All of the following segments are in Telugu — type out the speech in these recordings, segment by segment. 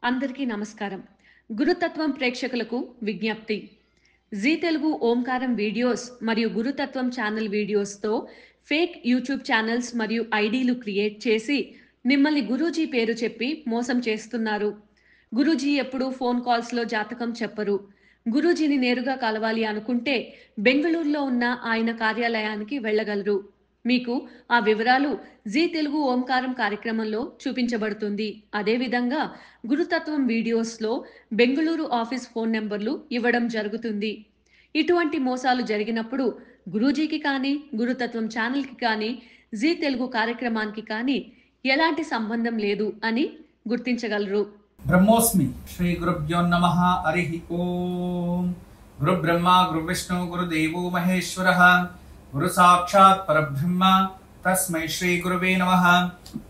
అందరికీ నమస్కారం. గురుతత్వం ప్రేక్షకులకు విజ్ఞప్తి. జీ తెలుగు ఓంకారం వీడియోస్ మరియు గురుతత్వం ఛానల్ వీడియోస్‌తో ఫేక్ యూట్యూబ్ ఛానల్స్ మరియు ఐడీలు క్రియేట్ చేసి మిమ్మల్ని గురూజీ పేరు చెప్పి మోసం చేస్తున్నారు. గురూజీ ఎప్పుడూ ఫోన్ కాల్స్‌లో జాతకం చెప్పరు. గురూజీని నేరుగా కలవాలి అనుకుంటే బెంగుళూరులో ఉన్న ఆయన కార్యాలయానికి వెళ్ళగలరు. మీకు ఆ వివరాలు జీ తెలుగు ఓంకారం కార్యక్రమంలో చూపించబడుతుంది. అదేవిధంగా గురుతత్వం వీడియోస్లో బెంగుళూరు ఆఫీస్ ఫోన్ నెంబర్లు ఇవ్వడం జరుగుతుంది. ఇటువంటి మోసాలు జరిగినప్పుడు గురూజీకి కానీ గురుతత్వం ఛానల్కి కానీ జీ తెలుగు కార్యక్రమానికి కానీ ఎలాంటి సంబంధం లేదు అని గుర్తించగలరు. బ్రహ్మోస్మి శ్రీ గురుభ్యో నమః. హరి ఓం. గురు బ్రహ్మ గురు విష్ణు గురుదేవో మహేశ్వరః గురు సాక్షాత్ పరబ్రహ్మ తస్మై శ్రీ గురువే నమః.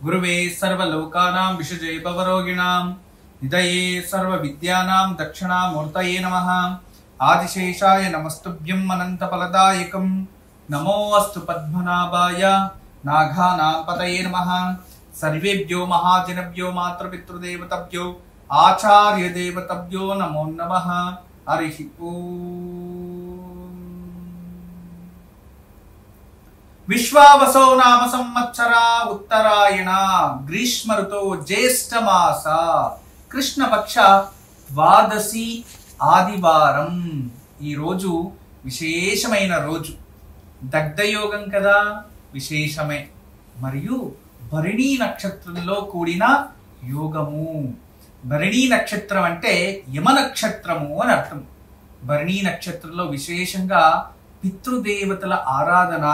గురువే సర్వలోకానాం విషజే భవరోగిణాం నిదయే సర్వ విద్యానాం దక్షిణామూర్తయే నమః. ఆదిశేషాయ నమస్తుభ్యం అనంత ఫలదాయకం నమో అస్తు పద్మనాభాయ నాఘానాం పతయే నమః. సర్వేభ్యో మహాజనభ్యో మాతృపితృదేవతభ్యో ఆచార్య దేవతభ్యో నమో నమః. హరి ఓం. విశ్వావసో నామ సంవత్సర ఉత్తరాయణ గ్రీష్మ ఋతో జ్యేష్ఠ మాస కృష్ణపక్ష ద్వాదశి ఆదివారం. ఈ రోజు విశేషమైన రోజు, దగ్ధయోగం కదా, విశేషమే. మరియు భరణీ నక్షత్రంలో కూడిన యోగము. భరణీ నక్షత్రం అంటే యమ నక్షత్రము అని అర్థం. భరణీ నక్షత్రంలో విశేషంగా పితృదేవతల ఆరాధన,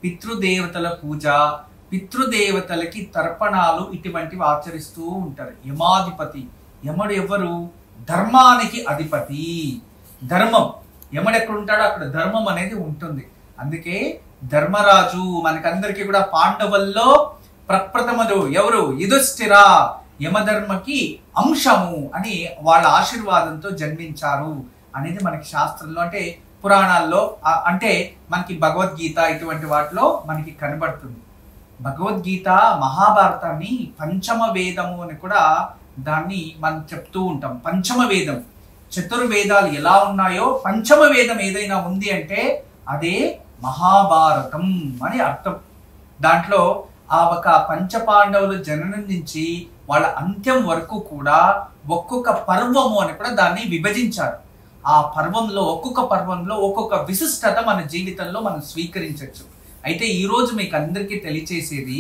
పితృదేవతల పూజ, పితృదేవతలకి తర్పణాలు ఇటువంటివి ఆచరిస్తూ ఉంటారు. యమాధిపతి, యముడు ఎవరు? ధర్మానికి అధిపతి. ధర్మం, యముడు ఎక్కడ ఉంటాడో అక్కడ ధర్మం అనేది ఉంటుంది. అందుకే ధర్మరాజు మనకందరికీ కూడా పాండవుల్లో ప్రప్రథముడు ఎవరు? యుధిష్ఠిర, యమధర్మకి అంశము అని వాళ్ళ ఆశీర్వాదంతో జన్మించారు అనేది మనకి శాస్త్రంలో, అంటే పురాణాల్లో, అంటే మనకి భగవద్గీత ఇటువంటి వాటిలో మనకి కనబడుతుంది. భగవద్గీత మహాభారతాన్ని పంచమ వేదము అని కూడా దాన్ని మనం చెప్తూ ఉంటాం. పంచమ వేదం, చతుర్వేదాలు ఎలా ఉన్నాయో పంచమ వేదం ఏదైనా ఉంది అంటే అదే మహాభారతం అని అర్థం. దాంట్లో ఆ ఒక పంచపాండవుల జననం నుంచి వాళ్ళ అంత్యం వరకు కూడా ఒక్కొక్క పర్వము అని కూడా దాన్ని విభజించారు. ఆ పర్వంలో, ఒక్కొక్క పర్వంలో ఒక్కొక్క విశిష్టత మన జీవితంలో మనం స్వీకరించవచ్చు. అయితే ఈ రోజు మీకు అందరికీ తెలియచేసేది,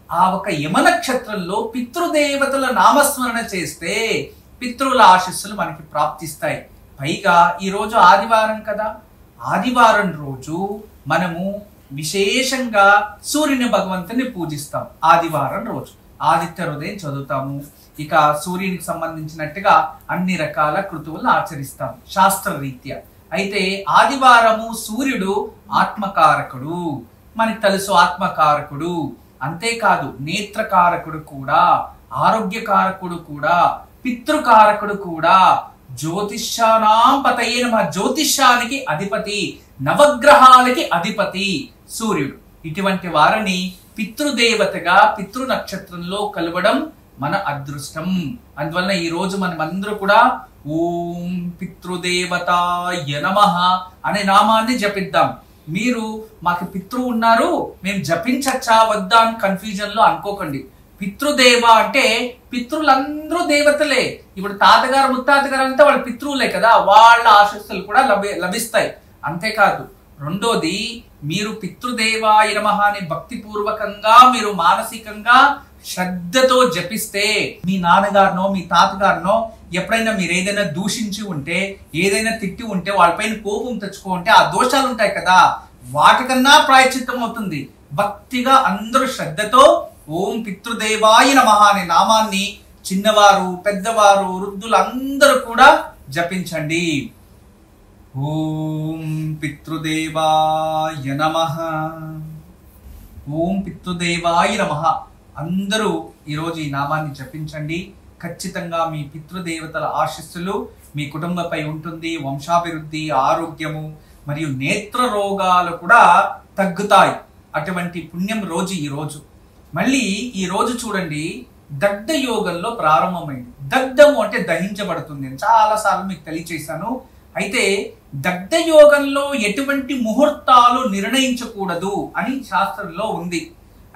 ఆ ఒక యమ నక్షత్రంలో పితృదేవతల నామస్మరణ చేస్తే పితృల ఆశీస్సులు మనకి ప్రాప్తిస్తాయి. పైగా ఈ రోజు ఆదివారం కదా, ఆదివారం రోజు మనము విశేషంగా సూర్యుని భగవంతుని పూజిస్తాం. ఆదివారం రోజు ఆదిత్య హృదయం చదువుతాము. ఇక సూర్యునికి సంబంధించినట్టుగా అన్ని రకాల కృతువులను ఆచరిస్తాం శాస్త్రరీత్యా. అయితే ఆదివారము సూర్యుడు ఆత్మకారకుడు, మనకి తెలుసు ఆత్మకారకుడు. అంతేకాదు నేత్రకారకుడు కూడా, ఆరోగ్యకారకుడు కూడా, పితృకారకుడు కూడా, జ్యోతిష్యానాం పతయే నమః, జ్యోతిష్యానికి అధిపతి, నవగ్రహాలకి అధిపతి సూర్యుడు. ఇటువంటి వారిని పితృదేవతగా పితృ నక్షత్రంలో కలవడం మన అదృష్టం. అందువల్ల ఈ రోజు మనం అందరూ కూడా ఓం పితృదేవతాయ నమః అనే నామాన్ని జపిద్దాం. మీరు మాకు పితృ ఉన్నారు, మేము జపించచ్చా వద్దా అని కన్ఫ్యూజన్ లో అనుకోకండి. పితృదేవ అంటే పితృలందరూ దేవతలే. ఇప్పుడు తాతగారు ముత్తాతగారు అంతా వాళ్ళ పితృలే కదా, వాళ్ళ ఆశీస్సులు కూడా లభిస్తాయి. అంతేకాదు రెండోది, మీరు పితృదేవాయ నమః అని భక్తిపూర్వకంగా మీరు మానసికంగా శ్రద్ధతో జపిస్తే మీ నాన్నగారినో మీ తాతగారినో ఎప్పుడైనా మీరు ఏదైనా దూషించి ఉంటే, ఏదైనా తిట్టి ఉంటే, వాళ్ళపైన కోపం తెచ్చుకుంటే ఆ దోషాలు ఉంటాయి కదా, వాటికన్నా ప్రాయశ్చిత్తం అవుతుంది. భక్తిగా అందరూ శ్రద్ధతో ఓం పితృదేవాయ నమః అనే నామాన్ని చిన్నవారు, పెద్దవారు, వృద్ధులు అందరూ కూడా జపించండి. ఓం పితృదేవాయ నమః, ఓం పితృదేవాయ నమః. అందరూ ఈరోజు ఈ నామాన్ని జపించండి. ఖచ్చితంగా మీ పితృదేవతల ఆశీస్సులు మీ కుటుంబపై ఉంటుంది. వంశాభివృద్ధి, ఆరోగ్యము మరియు నేత్ర రోగాలు కూడా తగ్గుతాయి. అటువంటి పుణ్యం రోజు ఈ రోజు. మళ్ళీ ఈ రోజు చూడండి, దగ్ధ యోగంలో ప్రారంభమైంది. దగ్ధము అంటే దహించబడుతుంది అని చాలా సార్లు మీకు తెలియచేశాను. అయితే దగ్ధ యోగంలో ఎటువంటి ముహూర్తాలు నిర్ణయించకూడదు అని శాస్త్రంలో ఉంది.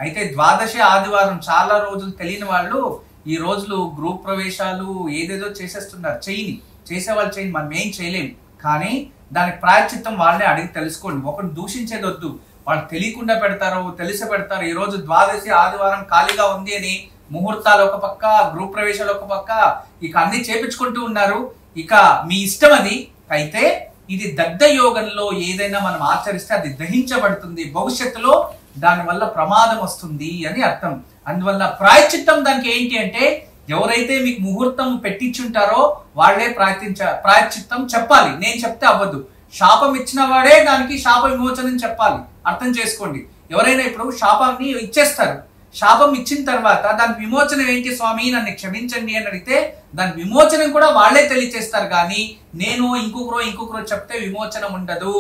అయితే ద్వాదశి ఆదివారం చాలా రోజులు తెలియని వాళ్ళు ఈ రోజులు గ్రూప్ ప్రవేశాలు ఏదేదో చేసేస్తున్నారు. చేసేవాళ్ళు చేయని, మనం ఏం చేయలేం. కానీ దానికి ప్రాయశ్చిత్తం వాళ్ళనే అడిగి తెలుసుకోండి. ఒకరిని దూషించేది వద్దు. వాళ్ళు తెలియకుండా పెడతారు, తెలిసి పెడతారు. ఈ రోజు ద్వాదశి ఆదివారం ఖాళీగా ఉంది అని ముహూర్తాలు ఒక పక్క, గ్రూప్ ప్రవేశాలు ఒక పక్క, ఇక అన్ని చేపించుకుంటూ ఉన్నారు. ఇక మీ ఇష్టం అది. అయితే ఇది దగ్ధ యోగంలో ఏదైనా మనం ఆచరిస్తే అది దహించబడుతుంది, భవిష్యత్తులో దానివల్ల ప్రమాదం వస్తుంది అని అర్థం. అందువల్ల ప్రాయశ్చిత్తం దానికి ఏంటి అంటే, ఎవరైతే మీకు ముహూర్తం పెట్టించుంటారో వాళ్ళే ప్రాయశ్చిత్తం చెప్పాలి. నేను చెప్తే అవ్వదు. శాపం ఇచ్చిన వాడే దానికి శాప విమోచనం చెప్పాలి. అర్థం చేసుకోండి. ఎవరైనా ఇప్పుడు శాపాన్ని ఇచ్చేస్తారు. శాపం ఇచ్చిన తర్వాత దాని విమోచనం ఏంటి స్వామి, నన్ను క్షమించండి అని అడిగితే దాని విమోచనం కూడా వాళ్ళే తెలియచేస్తారు. కానీ నేను ఇంకొకరో చెప్తే విమోచనం ఉండదు.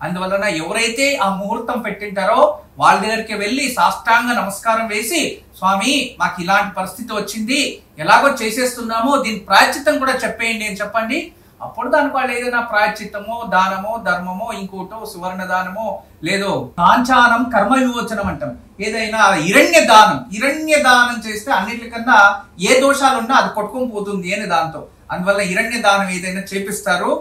అందువలన ఎవరైతే ఆ ముహూర్తం పెట్టింటారో వాళ్ళ దగ్గరికి వెళ్ళి సాష్టాంగ నమస్కారం వేసి, స్వామి మాకు ఇలాంటి పరిస్థితి వచ్చింది, ఎలాగో చేసేస్తున్నామో దీని ప్రాయశ్చిత్తం కూడా చెప్పేయండి అని చెప్పండి. అప్పుడు దానికి వాళ్ళు ఏదైనా ప్రాయశ్చిత్తమో, దానమో, ధర్మమో, ఇంకోటో, సువర్ణ దానమో, లేదో కాంచానం కర్మ విమోచనం అంటాం. ఏదైనా ఇరణ్య దానం చేస్తే అన్నిటికన్నా ఏ దోషాలున్నా అది కొట్టుకొని పోతుంది అని దాంతో. అందువల్ల ఇరణ్య దానం ఏదైనా చేపిస్తారు.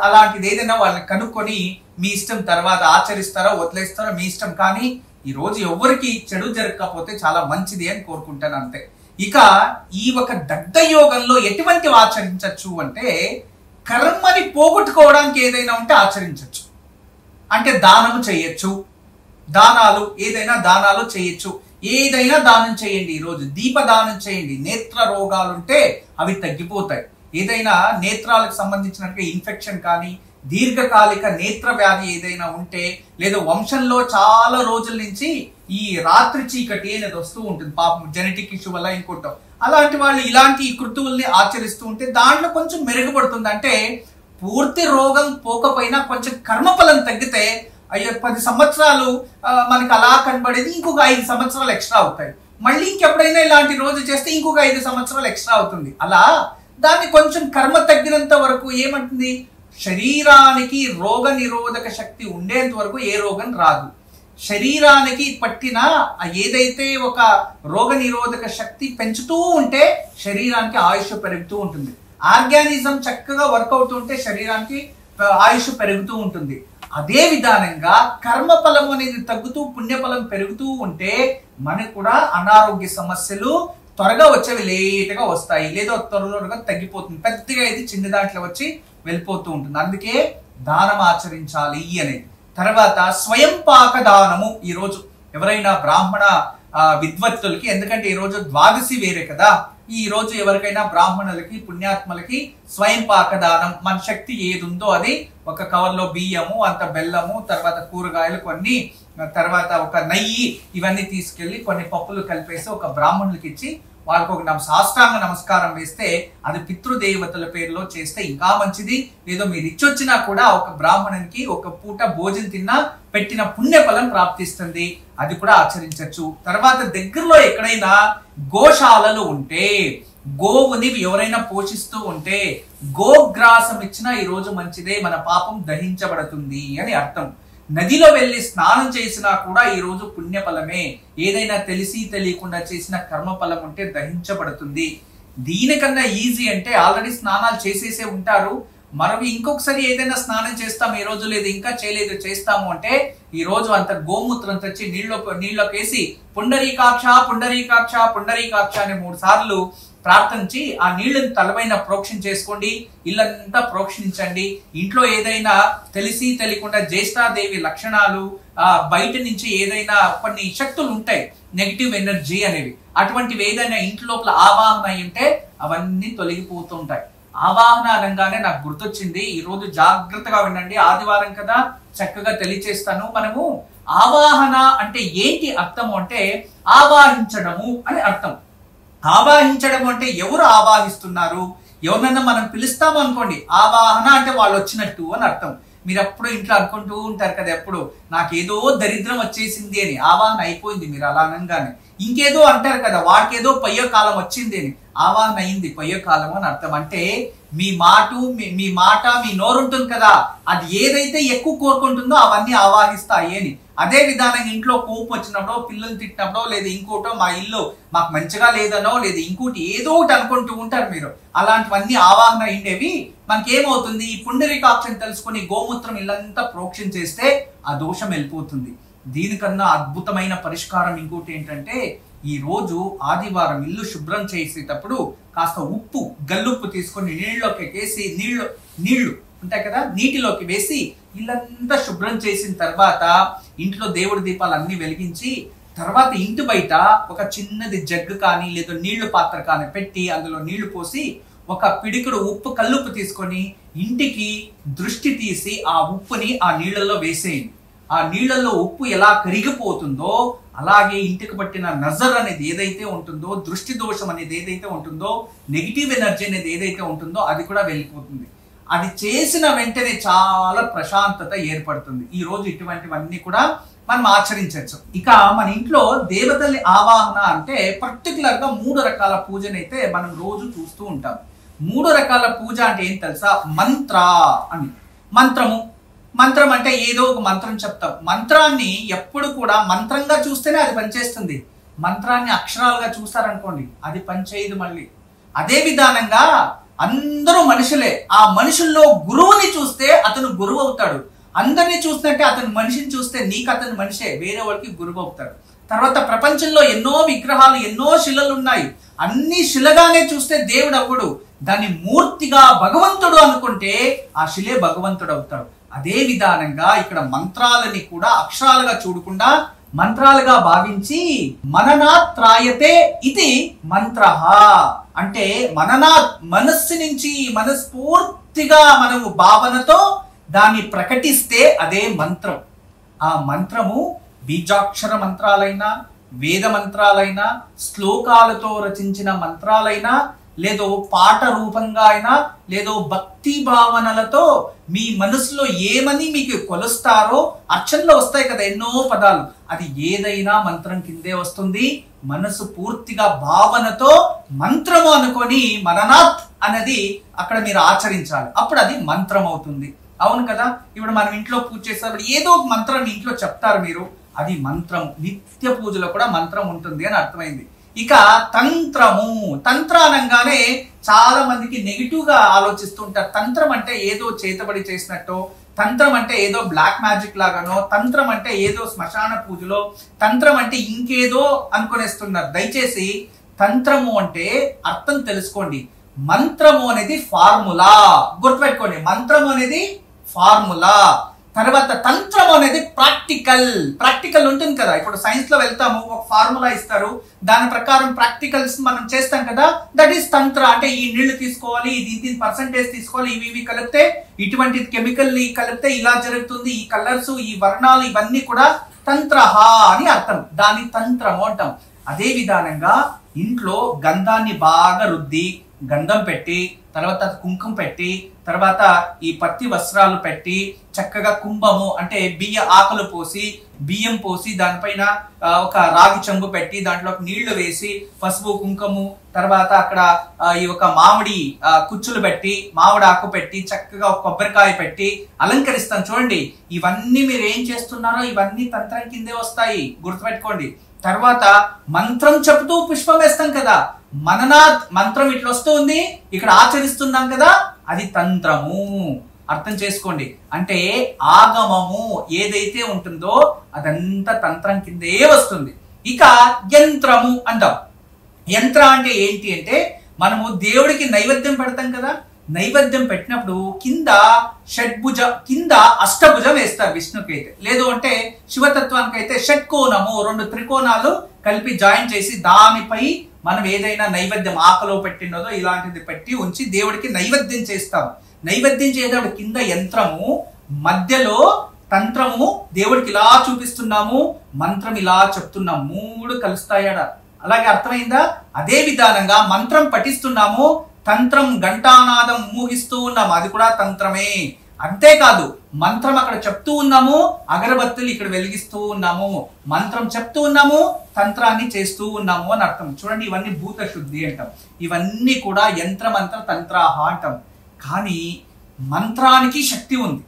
అలాంటిది ఏదైనా వాళ్ళని కనుక్కొని మీ ఇష్టం, తర్వాత ఆచరిస్తారో వదిలేస్తారో మీ ఇష్టం. కానీ ఈ రోజు ఎవరికి చెడు జరగకపోతే చాలా మంచిది అని కోరుకుంటాను అంతే. ఇక ఈ ఒక దగ్ధ యోగంలో ఎటువంటి ఆచరించవచ్చు అంటే, కర్మని పోగొట్టుకోవడానికి ఏదైనా ఉంటే ఆచరించవచ్చు. అంటే దానము చేయొచ్చు, ఏదైనా దానాలు చేయొచ్చు. ఏదైనా దానం చేయండి. ఈరోజు దీపదానం చేయండి. నేత్ర రోగాలుంటే అవి తగ్గిపోతాయి. ఏదైనా నేత్రాలకు సంబంధించినట్టుగా ఇన్ఫెక్షన్ కానీ, దీర్ఘకాలిక నేత్ర వ్యాధి ఏదైనా ఉంటే, లేదా వంశంలో చాలా రోజుల నుంచి ఈ రాత్రి చీకటి అనేది వస్తూ ఉంటుంది, పాపం జెనెటిక్ ఇష్యూ వల్ల ఇంకోటో, అలాంటి వాళ్ళు ఇలాంటి కృతువుల్ని ఆచరిస్తూ ఉంటే దాంట్లో కొంచెం మెరుగుపడుతుంది. అంటే పూర్తి రోగం పోకపోయినా కొంచెం కర్మఫలం తగ్గితే, అయ్యో 10 సంవత్సరాలు మనకి అలా కనబడేది ఇంకొక 5 సంవత్సరాలు ఎక్స్ట్రా అవుతాయి. మళ్ళీ ఇంకెప్పుడైనా ఇలాంటి రోజు చేస్తే ఇంకొక 5 సంవత్సరాలు ఎక్స్ట్రా అవుతుంది. అలా దాన్ని కొంచెం కర్మ తగ్గినంత వరకు ఏమంటుంది, శరీరానికి రోగ నిరోధక శక్తి ఉండేంత వరకు ఏ రోగం రాదు. శరీరానికి పట్టిన ఏదైతే ఒక రోగ నిరోధక శక్తి పెంచుతూ ఉంటే శరీరానికి ఆయుష్ పెరుగుతూ ఉంటుంది. ఆర్గానిజం చక్కగా వర్క్ అవుతుంటే శరీరానికి ఆయుష్ పెరుగుతూ ఉంటుంది. అదే విధానంగా కర్మఫలం అనేది తగ్గుతూ పుణ్యఫలం పెరుగుతూ ఉంటే మనకు కూడా అనారోగ్య సమస్యలు త్వరగా వచ్చేవి లేట్గా వస్తాయి, లేదా త్వరగా తగ్గిపోతుంది. పెద్దగా ఇది చిన్న దాంట్లో వచ్చి వెళ్ళిపోతూ ఉంటుంది. అందుకే దానం ఆచరించాలి అనేది. తర్వాత స్వయం పాక దానము. ఈరోజు ఎవరైనా బ్రాహ్మణ విద్వత్తులకి, ఎందుకంటే ఈరోజు ద్వాదశి వేరే కదా, ఈ రోజు ఎవరికైనా బ్రాహ్మణులకి పుణ్యాత్మలకి స్వయం పాక దానం, మన శక్తి ఏది ఉందో అది ఒక కవర్లో బియ్యము, అంత బెల్లము, తర్వాత కూరగాయలు కొన్ని, తర్వాత ఒక నెయ్యి, ఇవన్నీ తీసుకెళ్లి కొన్ని పప్పులు కలిపేసి ఒక బ్రాహ్మణులకి ఇచ్చి వాళ్ళకు ఒక సాష్టాంగ నమస్కారం వేస్తే, అది పితృదేవతల పేరులో చేస్తే ఇంకా మంచిది. ఏదో మీరు ఇచ్చొచ్చినా కూడా ఒక బ్రాహ్మణునికి ఒక పూట భోజనం తిన్నా పెట్టిన పుణ్యఫలం ప్రాప్తిస్తుంది. అది కూడా ఆచరించవచ్చు. తర్వాత దగ్గరలో ఎక్కడైనా గోశాలలు ఉంటే, గోవుని ఎవరైనా పోషిస్తూ ఉంటే గోగ్రాసం ఇచ్చినా ఈ రోజు మంచిదే, మన పాపం దహించబడుతుంది అని అర్థం. నదిలో వెళ్ళి స్నానం చేసినా కూడా ఈ రోజు పుణ్యఫలమే. ఏదైనా తెలిసి తెలియకుండా చేసిన కర్మఫలం ఉంటే దహించబడుతుంది. దీనికన్నా ఈజీ అంటే ఆల్రెడీ స్నానాలు చేసేసే ఉంటారు, మనం ఇంకొకసారి ఏదైనా స్నానం చేస్తాం ఈ రోజు, లేదు ఇంకా చేయలేదు చేస్తాము అంటే ఈ రోజు అంత గోమూత్రం తెచ్చి నీళ్ళలోకి వేసి పుండరీకాక్ష పుండరీకాక్ష పుండరీకాక్ష అని 3 సార్లు ప్రార్థించి ఆ నీళ్ళని తలపైన ప్రోక్షణ చేసుకోండి. ఇల్లంతా ప్రోక్షణించండి. ఇంట్లో ఏదైనా తెలిసి తెలియకుండా జ్యేష్ఠాదేవి లక్షణాలు, బయట నుంచి ఏదైనా కొన్ని శక్తులు ఉంటాయి, నెగిటివ్ ఎనర్జీ అనేవి, అటువంటివి ఏదైనా ఇంటి లోపల ఆవాహన అయి ఉంటే అవన్నీ తొలగిపోతూ ఉంటాయి. ఆవాహన అనగానే నాకు గుర్తొచ్చింది, ఈ రోజు జాగ్రత్తగా వినండి, ఆదివారం కదా చక్కగా తెలియచేస్తాను. మనము ఆవాహన అంటే ఏంటి అర్థము అంటే, ఆవాహించడము అని అర్థం. ఆవాహించడం అంటే ఎవరు ఆవాహిస్తున్నారు, ఎవరినన్నా మనం పిలుస్తాము అనుకోండి, ఆవాహన అంటే వాళ్ళు వచ్చినట్టు అని అర్థం. మీరు ఎప్పుడు ఇంట్లో అనుకుంటూ ఉంటారు కదా, ఎప్పుడు నాకేదో దరిద్రం వచ్చేసింది అని. ఆవాహన అయిపోయింది మీరు అలా అనగానే. ఇంకేదో అంటారు కదా, వాడికేదో పయ్యో కాలం వచ్చింది అని. ఆవాహన అయింది పయ్యో కాలం అని అర్థం. అంటే మీ మాట మీ నోరు ఉంటుంది కదా, అది ఏదైతే ఎక్కువ కోరుకుంటుందో అవన్నీ ఆవాహిస్తాయి అని. అదే విధానంగా ఇంట్లో కోపం వచ్చినప్పుడో, పిల్లలు తిట్టినప్పుడో, లేదా ఇంకోటో, మా ఇల్లు మాకు మంచిగా లేదనో, లేదా ఇంకోటి ఏదో ఒకటి అనుకుంటూ ఉంటారు మీరు. అలాంటివన్నీ ఆవాహన అయిండేవి. మనకేమవుతుంది, ఈ పుండరీకాక్షని తెలుసుకొని గోమూత్రం ఇల్లంతా ప్రోక్షణ చేస్తే ఆ దోషం వెళ్ళిపోతుంది. దీనికన్నా అద్భుతమైన పరిష్కారం ఇంకోటి ఏంటంటే, ఈ రోజు ఆదివారం ఇల్లు శుభ్రం చేసేటప్పుడు కాస్త ఉప్పు, గల్లుప్పు తీసుకొని నీళ్ళలోకి వేసి, నీళ్లు ఉంటాయి కదా, నీటిలోకి వేసి ఇల్లంతా శుభ్రం చేసిన తర్వాత ఇంట్లో దేవుడి దీపాలు అన్ని వెలిగించి, తర్వాత ఇంటి బయట ఒక చిన్నది జగ్గు కానీ లేదా నీళ్లు పాత్ర కానీ పెట్టి అందులో నీళ్లు పోసి ఒక పిడికుడు ఉప్పు, కల్లుప్పు తీసుకొని ఇంటికి దృష్టి తీసి ఆ ఉప్పుని ఆ నీళ్ళల్లో వేసేయండి. ఆ నీళ్ళల్లో ఉప్పు ఎలా కరిగిపోతుందో అలాగే ఇంటికి పట్టిన నజర్ అనేది ఏదైతే ఉంటుందో, దృష్టి దోషం అనేది ఏదైతే ఉంటుందో, నెగిటివ్ ఎనర్జీ అనేది ఏదైతే ఉంటుందో అది కూడా వెళ్ళిపోతుంది. అది చేసిన వెంటనే చాలా ప్రశాంతత ఏర్పడుతుంది. ఈ రోజు ఇటువంటివన్నీ కూడా మనం ఆచరించవచ్చు. ఇక మన ఇంట్లో దేవతల్ని ఆవాహన అంటే పర్టికులర్ గా 3 రకాల పూజనైతే మనం రోజు చూస్తూ ఉంటాం. 3 రకాల పూజ అంటే ఏం తెలుసా? మంత్ర అని. మంత్రం అంటే ఏదో ఒక మంత్రం చెప్తాం. మంత్రాన్ని ఎప్పుడు కూడా మంత్రంగా చూస్తేనే అది పనిచేస్తుంది. మంత్రాన్ని అక్షరాలుగా చూస్తారనుకోండి అది పనిచేయదు మళ్ళీ. అదే విధానంగా అందరూ మనుషులే. ఆ మనుషుల్లో గురువుని చూస్తే అతను గురువు అవుతాడు. అందరినీ చూసినట్టే అతను మనిషిని చూస్తే నీకు అతను మనిషే, వేరే వాళ్ళకి గురువు అవుతాడు. తర్వాత ప్రపంచంలో ఎన్నో విగ్రహాలు, ఎన్నో శిలలు ఉన్నాయి. అన్ని శిలగానే చూస్తే దేవుడు అవ్వడు. దాన్ని మూర్తిగా భగవంతుడు అనుకుంటే ఆ శిలే భగవంతుడు అవుతాడు. అదే విధానంగా ఇక్కడ మంత్రాలని కూడా అక్షరాలుగా చూడకుండా మంత్రాలుగా భావించి మననాత్రాయతే ఇది మంత్రః అంటే మనస్సు నుంచి మనస్ఫూర్తిగా మనము భావనతో దాన్ని ప్రకటిస్తే అదే మంత్రం. ఆ మంత్రము బీజాక్షర మంత్రాలైనా, వేద మంత్రాలైనా, శ్లోకాలతో రచించిన మంత్రాలైనా, లేదో పాట రూపంగా అయినా, లేదో భక్తి భావనలతో మీ మనసులో ఏమని మీకు కొలుస్తారో అర్చనలో వస్తాయి కదా ఎన్నో పదాలు, అది ఏదైనా మంత్రం కిందే వస్తుంది. మనసు పూర్తిగా భావనతో మంత్రము అనుకొని మననాత్ అనేది అక్కడ మీరు ఆచరించాలి. అప్పుడు అది మంత్రం అవుతుంది. అవును కదా? ఇప్పుడు మనం ఇంట్లో పూజ చేసేటప్పుడు ఏదో ఒక మంత్రం ఇంట్లో చెప్తారు మీరు, అది మంత్రం. నిత్య పూజలో కూడా మంత్రం ఉంటుంది అని అర్థమైంది. ఇక తంత్ర అనగానే చాలా మందికి నెగిటివ్ గా ఆలోచిస్తుంటారు. తంత్రం అంటే ఏదో చేతబడి చేసినట్టు, తంత్రం అంటే ఏదో బ్లాక్ మ్యాజిక్ లాగానో, తంత్రం అంటే ఏదో శ్మశాన పూజలో, తంత్రం అంటే ఇంకేదో అనుకునేస్తున్నారు. దయచేసి తంత్రము అంటే అర్థం తెలుసుకోండి. మంత్రము అనేది ఫార్ములా, గుర్తుపెట్టుకోండి. మంత్రము అనేది ఫార్ములా. తర్వాత తంత్రం అనేది ప్రాక్టికల్ ఉంటుంది కదా. ఇప్పుడు సైన్స్ లో వెళ్తాము, ఒక ఫార్ములా ఇస్తారు, దాని ప్రకారం ప్రాక్టికల్స్ మనం చేస్తాం కదా, దట్ ఈస్ తంత్ర. అంటే ఈ నీళ్లు తీసుకోవాలి, ఇది పర్సంటేజ్ తీసుకోవాలి, ఇవి కలిపితే ఇటువంటి కెమికల్ కలిపితే ఇలా జరుగుతుంది, ఈ కలర్స్, ఈ వర్ణాలు, ఇవన్నీ కూడా తంత్రహ అని అర్థం. దాని తంత్రము అంటాం. అదే విధానంగా ఇంట్లో గంధాన్ని బాగా రుద్ది, గంధం పెట్టి, తర్వాత కుంకుమ పెట్టి, తర్వాత ఈ పత్తి వస్త్రాలు పెట్టి, చక్కగా కుంభము అంటే బియ్య ఆకులు పోసి, బియ్యం పోసి, దానిపైన ఒక రాగి చెంబు పెట్టి, దాంట్లో నీళ్లు వేసి, పసుపు కుంకుమ, తర్వాత అక్కడ ఈ ఒక మామిడి కుచ్చులు పెట్టి, మామిడి ఆకు పెట్టి, చక్కగా ఒక కొబ్బరికాయ పెట్టి అలంకరిస్తాం చూడండి. ఇవన్నీ మీరు ఏం చేస్తున్నారో ఇవన్నీ తంత్రం కిందే వస్తాయి, గుర్తుపెట్టుకోండి. తర్వాత మంత్రం చెప్తూ పుష్పం వేస్తాం కదా, మననాత్ మంత్రం ఇట్లా వస్తుంది, ఇక్కడ ఆచరిస్తున్నాం కదా, అది తంత్రము. అర్థం చేసుకోండి. అంటే ఆగమము ఏదైతే ఉంటుందో అదంతా తంత్రం కిందే వస్తుంది. ఇక యంత్రము అంటాం. యంత్ర అంటే ఏంటి అంటే, మనము దేవుడికి నైవేద్యం పెడతాం కదా, నైవేద్యం పెట్టినప్పుడు కింద కింద అష్టభుజం వేస్తారు విష్ణుకి అయితే, లేదు అంటే శివతత్వానికి అయితే షట్కోణము, 2 త్రికోణాలు కలిపి జాయిన్ చేసి దానిపై మనం ఏదైనా నైవేద్యం ఆకలో పెట్టినదో ఇలాంటిది పెట్టి ఉంచి దేవుడికి నైవేద్యం చేస్తాం. నైవేద్యం చేసేటప్పుడు కింద యంత్రము, మధ్యలో తంత్రము, దేవుడికి ఇలా చూపిస్తున్నాము, మంత్రం ఇలా చెప్తున్నాం, 3 కలుస్తాయడ. అలాగే అర్థమైందా? అదే విధానంగా మంత్రం పఠిస్తున్నాము, తంత్రం గంటానాదం ఊహిస్తూ ఉన్నాం, అది కూడా తంత్రమే. అంతేకాదు మంత్రం అక్కడ చెప్తూ ఉన్నాము, అగరబత్తులు ఇక్కడ వెలిగిస్తూ ఉన్నాము, మంత్రం చెప్తూ ఉన్నాము, తంత్రాన్ని చేస్తూ ఉన్నాము అని అర్థం. చూడండి, ఇవన్నీ భూత శుద్ధి అంటాం, ఇవన్నీ కూడా యంత్రమంత్ర తంత్రాహ అంటాం. కానీ మంత్రానికి శక్తి ఉంది,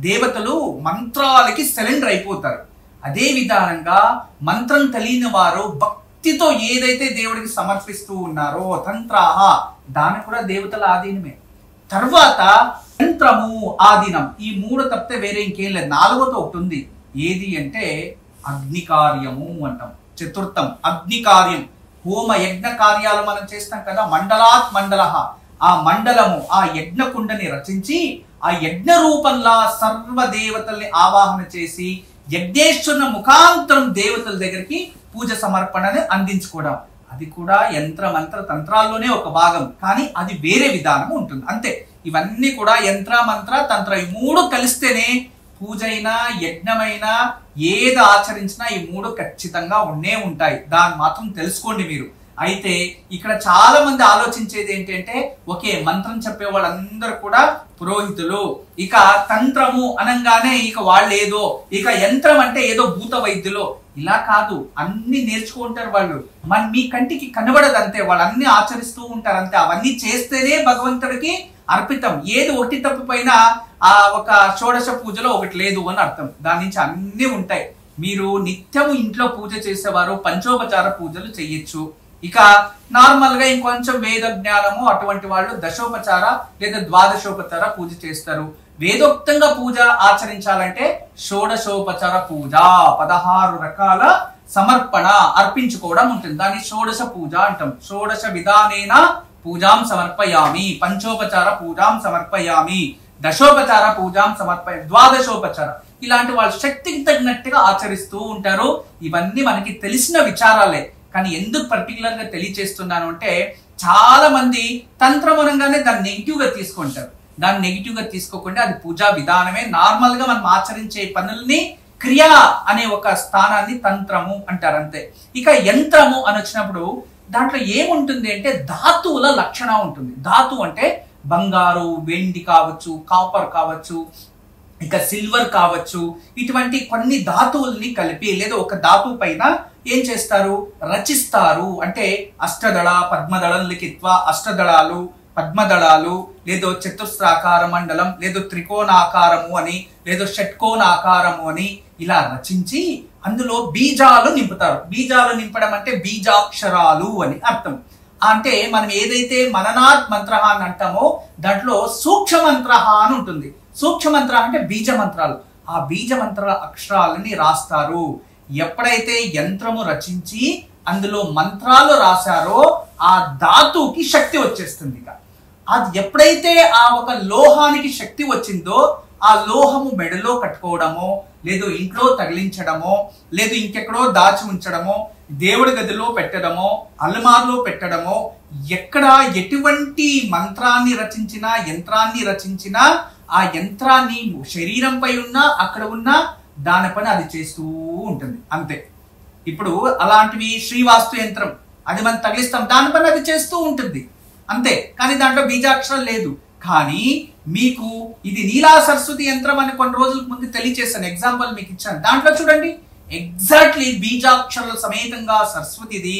దేవతలు మంత్రాలకి సరెండర్ అయిపోతారు. అదే విధానంగా మంత్రం తెలియని వారు భక్తితో ఏదైతే దేవుడికి సమర్పిస్తూ ఉన్నారో తంత్రాహ, దాని కూడా దేవతల ఆధీనమే. తర్వాత యంత్రము ఆధీనం, ఈ మూడు తప్పితే వేరే ఇంకేం లేదు. నాలుగోతో ఒకటి ఉంది, ఏది అంటే అగ్ని కార్యము అంటాం. చతుర్థం అగ్ని కార్యం. హోమ యజ్ఞ కార్యాలు మనం చేస్తాం కదా, మండలాత్ మండలః, ఆ మండలము ఆ యజ్ఞ కుండని రచించి ఆ యజ్ఞ రూపంలో సర్వ దేవతల్ని ఆవాహన చేసి యజ్ఞేశ్వరుని ముఖాంతరం దేవతల దగ్గరికి పూజ సమర్పణని అందించుకోవడం, అది కూడా యంత్ర మంత్ర తంత్రాల్లోనే ఒక భాగం, కానీ అది వేరే విధానం ఉంటుంది అంతే. ఇవన్నీ కూడా యంత్ర మంత్ర తంత్ర, ఈ మూడు కలిస్తేనే పూజ అయినా యజ్ఞమైనా ఏది ఆచరించినా ఈ మూడు ఖచ్చితంగా ఉండే ఉంటాయి. దాన్ని మాత్రం తెలుసుకోండి మీరు. అయితే ఇక్కడ చాలా మంది ఆలోచించేది ఏంటంటే, ఓకే మంత్రం చెప్పే వాళ్ళందరూ కూడా పురోహితులు, ఇక తంత్రము అనగానే ఇక వాళ్ళు ఏదో, ఇక యంత్రం అంటే ఏదో భూత వైద్యులు, ఇలా కాదు. అన్ని నేర్చుకుంటారు వాళ్ళు, మీ కంటికి కనబడదు అంతే, వాళ్ళు అన్ని ఆచరిస్తూ ఉంటారు అంతే. అవన్నీ చేస్తేనే భగవంతుడికి అర్పితం. ఏది ఒకటి తప్పిపోయినా ఆ ఒక షోడశ పూజలో ఒకటి లేదు అని అర్థం. దాని నుంచి అన్ని ఉంటాయి. మీరు నిత్యము ఇంట్లో పూజ చేసేవారు పంచోపచార పూజలు చెయ్యొచ్చు. ఇక నార్మల్ గా ఇంకొంచెం వేద జ్ఞానము అటువంటి వాళ్ళు దశోపచార లేదా ద్వాదశోపచార పూజ చేస్తారు. వేదోక్తంగా పూజ ఆచరించాలంటే షోడశోపచార పూజ, 16 రకాల సమర్పణ అర్పించుకోవడం ఉంటుంది. దాన్ని షోడశ పూజ అంటాం. షోడశ విధానేన పూజాం సమర్పయామి, పంచోపచార పూజాం సమర్పయామి, దశోపచార పూజాం సమర్పయామి, ద్వాదశోపచార, ఇలాంటి వాళ్ళ శక్తికి తగినట్టుగా ఆచరిస్తూ ఉంటారు. ఇవన్నీ మనకి తెలిసిన విచారాలే. కానీ ఎందుకు పర్టికులర్ గా తెలియచేస్తున్నాను అంటే, చాలా మంది తంత్రం అనగానే దాన్ని నెగిటివ్ గా తీసుకుంటారు. దాన్ని నెగిటివ్ గా తీసుకోకుండా అది పూజా విధానమే. నార్మల్ గా మనం ఆచరించే పనుల్ని క్రియ అనే ఒక స్థానాన్ని తంత్రము అంటారు అంతే. ఇక యంత్రము అని వచ్చినప్పుడు దాంట్లో ఏముంటుంది అంటే ధాతువుల లక్షణం ఉంటుంది. ధాతు అంటే బంగారు, వెండి కావచ్చు, కాపర్ కావచ్చు, ఇక సిల్వర్ కావచ్చు, ఇటువంటి కొన్ని ధాతువుల్ని కలిపి లేదా ఒక ధాతువు పైన ఏం చేస్తారు, రచిస్తారు. అంటే అష్టదళ పద్మదళం లిఖిత్వ, అష్టదళాలు పద్మదళాలు, లేదో చతుస్రాకార మండలం, లేదో త్రికోణాకారము అని, లేదో షట్కోణాకారము అని ఇలా రచించి అందులో బీజాలు నింపుతారు. బీజాలు నింపడం అంటే బీజాక్షరాలు అని అర్థం. అంటే మనం ఏదైతే మననాత్ మంత్ర అని అంటామో దాంట్లో సూక్ష్మ మంత్ర అని ఉంటుంది. సూక్ష్మ మంత్ర అంటే బీజ మంత్రాలు. ఆ బీజ మంత్ర అక్షరాలని రాస్తారు. ఎప్పుడైతే యంత్రము రచించి అందులో మంత్రాలు రాశారో ఆ ధాతువుకి శక్తి వచ్చేస్తుంది. అది ఎప్పుడైతే ఆ ఒక లోహానికి శక్తి వచ్చిందో ఆ లోహము మెడలో కట్టుకోవడమో, లేదు ఇంట్లో తగిలించడమో, లేదు ఇంకెక్కడో దాచి ఉంచడమో, దేవుడి గదిలో పెట్టడమో, అల్మార్లో పెట్టడమో, ఎక్కడ ఎటువంటి మంత్రాన్ని రచించినా యంత్రాన్ని రచించినా ఆ యంత్రాన్ని శరీరంపై ఉన్నా అక్కడ ఉన్నా దాని పని అది చేస్తూ ఉంటుంది అంతే. ఇప్పుడు అలాంటివి శ్రీవాస్తు యంత్రం, అది మనం తగిలిస్తాం, దాని పని అది చేస్తూ ఉంటుంది అంతే. కానీ దాంట్లో బీజాక్షరం లేదు. కానీ మీకు ఇది నీలా సరస్వతి యంత్రం అని కొన్ని రోజుల ముందు తెలియచేశాను, ఎగ్జాంపుల్ మీకు ఇచ్చాను. దాంట్లో చూడండి ఎగ్జాక్ట్లీ బీజాక్షరాల సమేతంగా సరస్వతిది,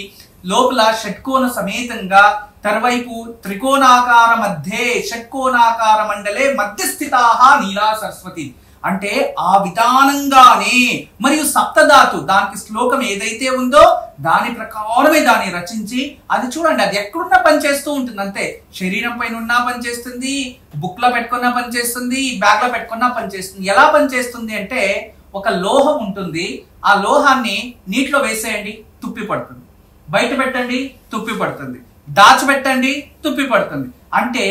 లోపల షట్కోణ సమేతంగా, తర్వైపు త్రికోణాకార మధ్యే షట్కోణాకార మండలే మధ్యస్థితాః నీలా సరస్వతి. అంటే ఆ విధానంగానే మరియు సప్తధాతు దానికి శ్లోకం ఏదైతే ఉందో దాని ప్రకారమే దాన్ని రచించి అది చూడండి, అది ఎక్కడున్నా పనిచేస్తూ ఉంటుంది అంతే. శరీరం పైన ఉన్నా పనిచేస్తుంది, బుక్ లో పెట్టుకున్నా పనిచేస్తుంది, బ్యాగ్ లో పెట్టుకున్నా పనిచేస్తుంది. ఎలా పనిచేస్తుంది అంటే, ఒక లోహం ఉంటుంది, ఆ లోహాన్ని నీటిలో వేసేయండి తుప్పి పడుతుంది, బయట పెట్టండి తుప్పి పడుతుంది, దాచిపెట్టండి తుప్పి పడుతుంది. అంటే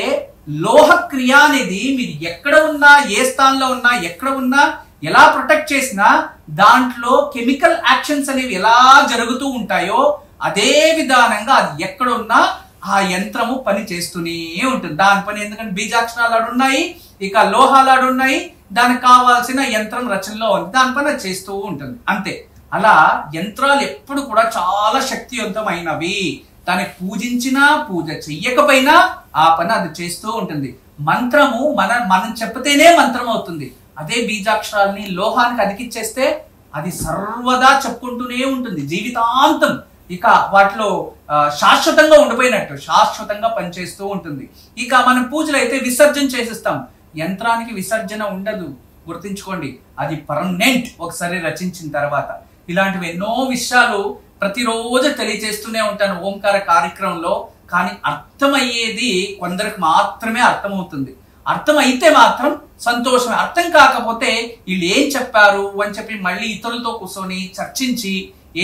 లోహ క్రియ అనేది మీరు ఎక్కడ ఉన్నా, ఏ స్థానంలో ఉన్నా, ఎక్కడ ఉన్నా, ఎలా ప్రొటెక్ట్ చేసినా దాంట్లో కెమికల్ యాక్షన్స్ అనేవి ఎలా జరుగుతూ ఉంటాయో అదే విధానంగా అది ఎక్కడ ఉన్నా ఆ యంత్రము పని చేస్తూనే ఉంటుంది. దాని పని ఎందుకంటే బీజాక్షరాలు ఆడున్నాయి, ఇక లోహాలు ఆడున్నాయి, దానికి కావాల్సిన యంత్రం రచనలో ఉంది, దాని పని అది చేస్తూ ఉంటుంది అంతే. అలా యంత్రాలు ఎప్పుడు కూడా చాలా శక్తివంతమైనవి. దాన్ని పూజించినా పూజ చెయ్యకపోయినా ఆ పని అది చేస్తూ ఉంటుంది. మంత్రము మనం చెప్తేనే మంత్రం అవుతుంది. అదే బీజాక్షరాలని లోహానికి అతికిచ్చేస్తే అది సర్వదా చెప్పుకుంటూనే ఉంటుంది జీవితాంతం. ఇక వాటిలో శాశ్వతంగా ఉండిపోయినట్టు శాశ్వతంగా పనిచేస్తూ ఉంటుంది. ఇక మనం పూజలు అయితే విసర్జన చేసేస్తాం. యంత్రానికి విసర్జన ఉండదు, గుర్తుంచుకోండి. అది పర్మనెంట్ ఒకసారి రచించిన తర్వాత. ఇలాంటివి ఎన్నో విషయాలు ప్రతిరోజు తెలియజేస్తూనే ఉంటాను ఓంకార కార్యక్రమంలో. కానీ అర్థమయ్యేది కొందరికి మాత్రమే అర్థమవుతుంది. అర్థం అయితే మాత్రం సంతోషమే. అర్థం కాకపోతే వీళ్ళు ఏం చెప్పారు అని చెప్పి మళ్ళీ ఇతరులతో కూర్చొని చర్చించి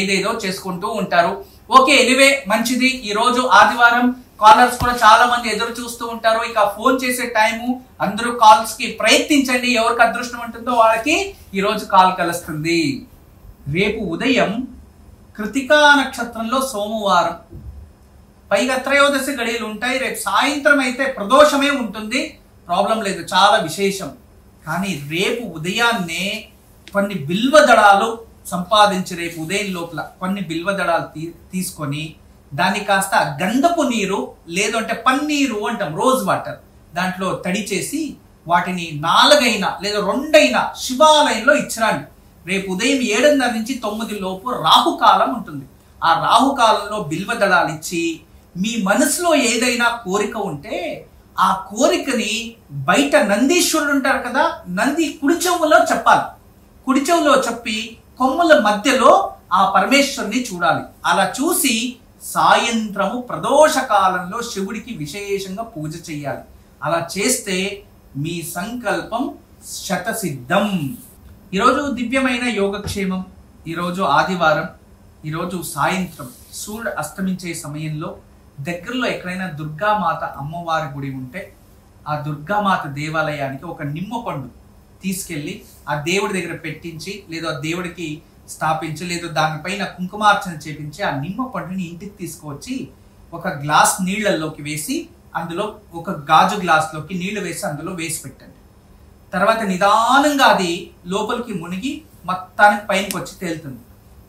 ఏదేదో చేసుకుంటూ ఉంటారు. ఓకే, ఎనివే మంచిది. ఈ రోజు ఆదివారం, కాలర్స్ కూడా చాలా మంది ఎదురు చూస్తూ ఉంటారు. ఇక ఫోన్ చేసే టైము, అందరూ కాల్స్ కి ప్రయత్నించండి. ఎవరికి అదృష్టం ఉంటుందో వాళ్ళకి ఈ రోజు కాల్ కలుస్తుంది. రేపు ఉదయం కృతికా నక్షత్రంలో సోమవారం, పైగా త్రయోదశి గడియలు ఉంటాయి. రేపు సాయంత్రం అయితే ప్రదోషమే ఉంటుంది, ప్రాబ్లం లేదు, చాలా విశేషం. కానీ రేపు ఉదయాన్నే కొన్ని బిల్వ దళాలు సంపాదించి రేపు ఉదయం లోపల కొన్ని బిల్వ దళాలు తీసుకొని దాన్ని కాస్త గంధపు నీరు లేదంటే పన్నీరు అంటాం, రోజ్ వాటర్, దాంట్లో తడి చేసి వాటిని 4 లేదా 2 శివాలయంలో ఇచ్చిరండి. రేపు ఉదయం 7:30 నుంచి 9 లోపు రాహుకాలం ఉంటుంది. ఆ రాహుకాలంలో బిల్వ దళాలు ఇచ్చి మీ మనసులో ఏదైనా కోరిక ఉంటే ఆ కోరికని బయట నందీశ్వరుడు ఉంటారు కదా, నంది కుడి చెవులో చెప్పాలి. కుడి చెవులో చెప్పి కొమ్ముల మధ్యలో ఆ పరమేశ్వరుని చూడాలి. అలా చూసి సాయంత్రము ప్రదోష కాలంలో శివుడికి విశేషంగా పూజ చేయాలి. అలా చేస్తే మీ సంకల్పం శతసిద్ధం. ఈరోజు దివ్యమైన యోగక్షేమం. ఈరోజు ఆదివారం. ఈరోజు సాయంత్రం సూర్యుడు అస్తమించే సమయంలో దగ్గరలో ఎక్కడైనా దుర్గామాత అమ్మవారి గుడి ఉంటే ఆ దుర్గామాత దేవాలయానికి ఒక నిమ్మ పండు తీసుకెళ్ళి ఆ దేవుడి దగ్గర పెట్టించి, లేదా ఆ దేవుడికి స్థాపించి, లేదా దానిపైన కుంకుమార్చన చేపించి ఆ నిమ్మ పండుని ఇంటికి తీసుకువచ్చి ఒక గ్లాస్ నీళ్లలోకి వేసి, అందులో ఒక గాజు గ్లాస్లోకి నీళ్లు వేసి అందులో వేసి పెట్టండి. తర్వాత నిదానంగా అది లోపలికి మునిగి మొత్తానికి పైనకి వచ్చి తేలుతుంది.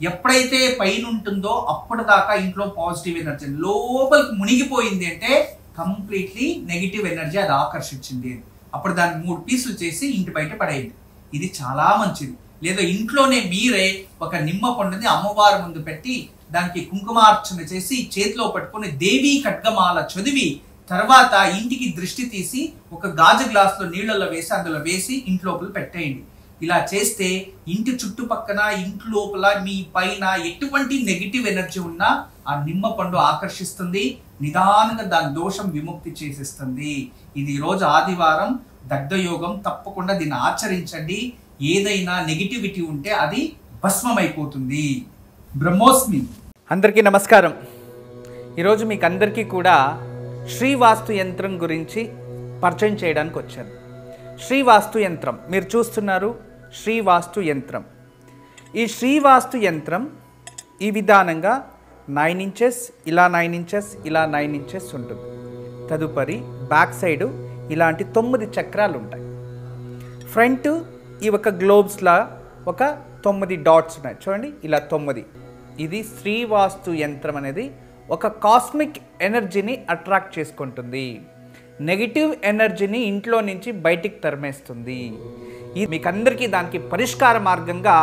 ఎప్పుడైతే పైన ఉంటుందో అప్పటిదాకా ఇంట్లో పాజిటివ్ ఎనర్జీ, లోపలికి మునిగిపోయింది అంటే కంప్లీట్లీ నెగిటివ్ ఎనర్జీ అది ఆకర్షించింది. అప్పుడు దాన్ని 3 పీసులు చేసి ఇంటి బయట పడేయండి. ఇది చాలా మంచిది. లేదా ఇంట్లోనే మీరే ఒక నిమ్మ పండుని అమ్మవారి ముందు పెట్టి దానికి కుంకుమార్చన చేసి చేతిలో పట్టుకొని దేవీ ఖడ్గమాల చదివి తర్వాత ఇంటికి దృష్టి తీసి ఒక గాజు గ్లాసులో నీళ్ళల్లో వేసి అందులో వేసి ఇంటి లోపల పెట్టేయండి. ఇలా చేస్తే ఇంటి చుట్టుపక్కన ఇంటి లోపల మీ పైన ఎటువంటి నెగిటివ్ ఎనర్జీ ఉన్నా ఆ నిమ్మ పండు ఆకర్షిస్తుంది, నిదానంగా దాని దోషం విముక్తి చేసేస్తుంది. ఇది ఈరోజు ఆదివారం దగ్ధయోగం. తప్పకుండా దీన్ని ఆచరించండి. ఏదైనా నెగిటివిటీ ఉంటే అది భస్మమైపోతుంది. బ్రహ్మోస్మి. అందరికీ నమస్కారం. ఈరోజు మీకు అందరికీ కూడా శ్రీవాస్తు యంత్రం గురించి పరిచయం చేయడానికి వచ్చాను. శ్రీవాస్తు యంత్రం మీరు చూస్తున్నారు. శ్రీవాస్తు యంత్రం. ఈ శ్రీవాస్తు యంత్రం ఈ విధానంగా 9 ఇంచెస్, ఇలా 9 ఇంచెస్, ఇలా 9 ఇంచెస్ ఉంటుంది. తదుపరి బ్యాక్ సైడు ఇలాంటి 9 చక్రాలు ఉంటాయి. ఫ్రంట్ ఈ ఒక గ్లోబ్స్లా ఒక 9 డాట్స్ ఉన్నాయి చూడండి, ఇలా 9. ఇది శ్రీవాస్తు యంత్రం అనేది ఒక కాస్మిక్ ఎనర్జీని అట్రాక్ట్ చేసుకుంటుంది. నెగిటివ్ ఎనర్జీని ఇంట్లో నుంచి బయటికి తరిమేస్తుంది. ఇది మీకందరికీ దానికి పరిష్కార మార్గంగా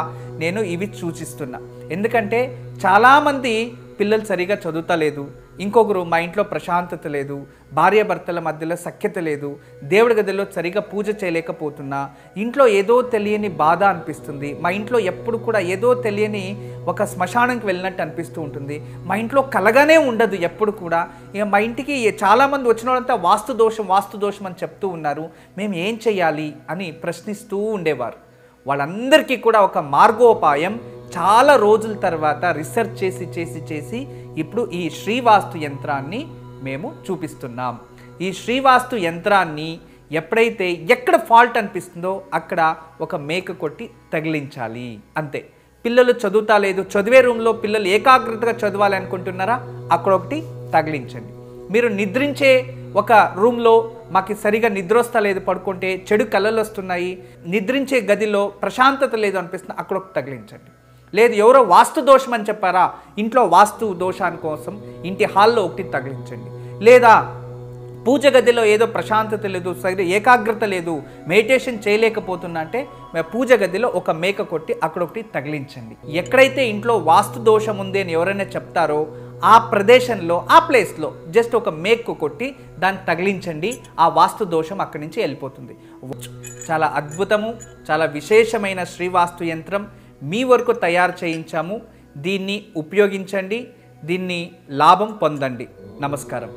నేను ఇవి సూచిస్తున్నా. ఎందుకంటే చాలామంది పిల్లలు సరిగా చదువుతలేదు, ఇంకొకరు మా ఇంట్లో ప్రశాంతత లేదు, భార్యాభర్తల మధ్యలో సఖ్యత లేదు, దేవుడి గదిలో సరిగా పూజ చేయలేకపోతున్నా, ఇంట్లో ఏదో తెలియని బాధ అనిపిస్తుంది, మా ఇంట్లో ఎప్పుడు కూడా ఏదో తెలియని ఒక శ్మశానంకి వెళ్ళినట్టు అనిపిస్తూ ఉంటుంది, మా ఇంట్లో కలగానే ఉండదు ఎప్పుడు కూడా, ఇక మా ఇంటికి చాలామంది వచ్చిన వాళ్ళంతా వాస్తు దోషం అని చెప్తూ ఉన్నారు, మేము ఏం చేయాలి అని ప్రశ్నిస్తూ ఉండేవారు. వాళ్ళందరికీ కూడా ఒక మార్గోపాయం చాలా రోజుల తర్వాత రీసెర్చ్ చేసి ఇప్పుడు ఈ శ్రీవాస్తు యంత్రాన్ని మేము చూపిస్తున్నాం. ఈ శ్రీవాస్తు యంత్రాన్ని ఎప్పుడైతే ఎక్కడ ఫాల్ట్ అనిపిస్తుందో అక్కడ ఒక మేక కొట్టి తగిలించాలి అంతే. పిల్లలు చదువుతా లేదు, చదివే రూమ్లో పిల్లలు ఏకాగ్రతగా చదవాలి అనుకుంటున్నారా, అక్కడ ఒకటి తగిలించండి. మీరు నిద్రించే ఒక రూమ్లో మాకు సరిగా నిద్ర వస్తా లేదు, పడుకుంటే చెడు కళలు వస్తున్నాయి, నిద్రించే గదిలో ప్రశాంతత లేదు అనిపిస్తుంది, అక్కడ ఒకటి తగిలించండి. లేదు ఎవరో వాస్తు దోషం అని చెప్పారా, ఇంట్లో వాస్తు దోషాని కోసం ఇంటి హాల్లో ఒకటి తగిలించండి. లేదా పూజ గదిలో ఏదో ప్రశాంతత లేదు, ఏకాగ్రత లేదు, మెడిటేషన్ చేయలేకపోతున్నా అంటే పూజ గదిలో ఒక మేక కొట్టి అక్కడ ఒకటి తగిలించండి. ఎక్కడైతే ఇంట్లో వాస్తు దోషం ఉంది అని ఎవరైనా చెప్తారో ఆ ప్రదేశంలో, ఆ ప్లేస్లో జస్ట్ ఒక మేకు కొట్టి దాన్ని తగిలించండి. ఆ వాస్తు దోషం అక్కడి నుంచి వెళ్ళిపోతుంది. చాలా అద్భుతము, చాలా విశేషమైన శ్రీవాస్తు యంత్రం మీ వరకు తయారు చేయించాము. దీన్ని ఉపయోగించండి, దీన్ని లాభం పొందండి. నమస్కారం.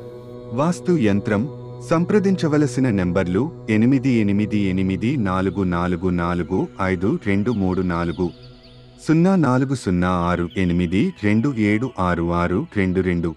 వాస్తు యంత్రం సంప్రదించవలసిన నెంబర్లు 8884452344 040682766622.